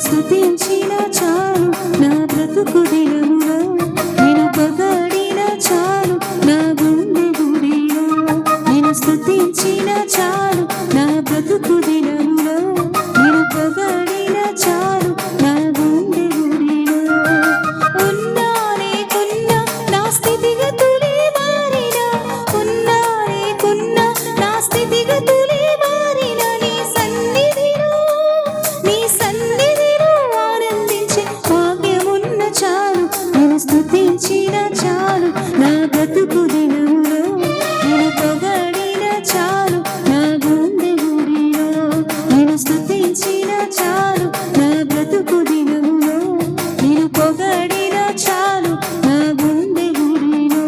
స్తుతించిన చాలు నా బ్రతుకు దినములో, నేను పొగడిన చాలు నా గుండె గుడిలో. నేను స్తుతించిన చాలు నా బ్రతుకు దినములో, నేను పొగడిన చాలు నా గుండె గుడిలో. ఉన్నా లేకున్నా నా స్థితిగతులే మారినా, ఉన్నా లేకున్నా నా స్థితిగతులే మారినా, నీ సన్నిధిలో చాలు నేను స్తుతించిన చాలు నా బ్రతుకు దినములో, నేను పొగడిన చాలు నా గుండె గుడిలో. నేను స్తుతించిన చాలు నా బ్రతుకు దినములో, నేను పొగడిన చాలు నా గుండె గుడిలో.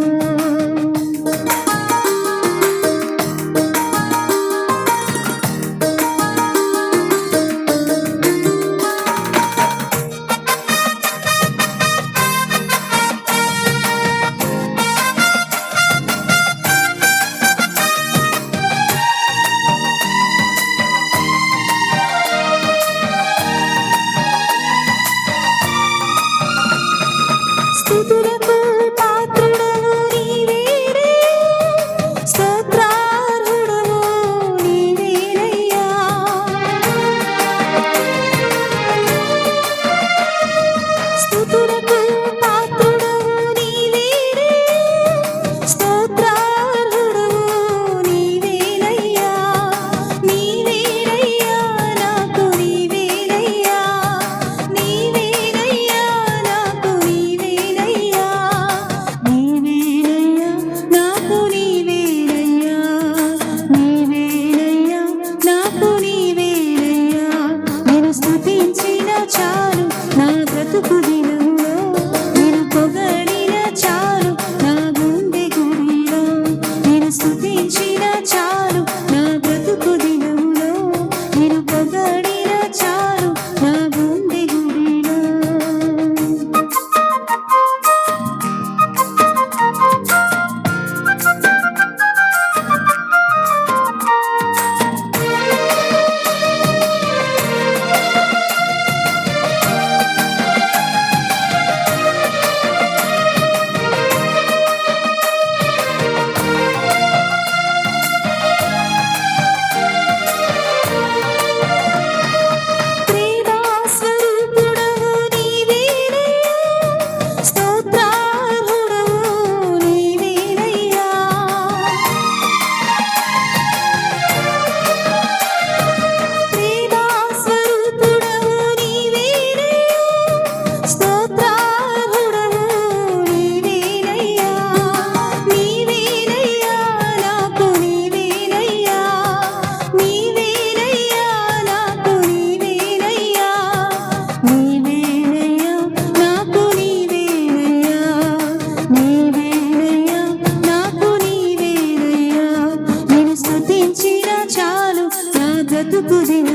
స్తుతులకు పాత్రుడవు నీవేనయ్యా, స్తోత్రార్హుడవు నీవేనయ్యా. స్తుతులకు పాత్రుడవు నీవేనయ్యా, స్తోత్రార్హుడవు నీవేనయ్యా. నీవేనయ్యా నాకు నీవేనయ్యా, నీవేనయ్యా నాకు నీవేనయ్యా, నీవేనయ్యా నాకు నీవేనయ్యా, నీవేనయ్యా నాకు నీవేనయ్యా. నేను స్తుతించిన చాలు నా బ్రతుకు దినములో, నేను పొగడిన చాలు నా గుండె గుడిలో. నేను స్తుతించిన చాలు నా బ్రతుకు దినములో, నేను పొగడిన చాలు నా గుండె గుడిలో. ప్రేమాస్వరూపుడవు నీవేనయ్యా, స్తోత్రార్హుడవు నీవేనయ్యా. ప్రేమాస్వరూపుడవు నీవేనయ్యా, స్తోత్రార్హుడవు నీవేనయ్యా. నీవేనయ్యా నాకు నీవేనయ్యా, నీవేనయ్యా నాకు నీవేనయ్యా, నీవేనయ్యా నాకు నీవేనయ్యా, నీవేనయ్యా నాకు నీవేనయ్యా. నేను స్తుతించిన చాలు నా బ్రతుకు దినములో,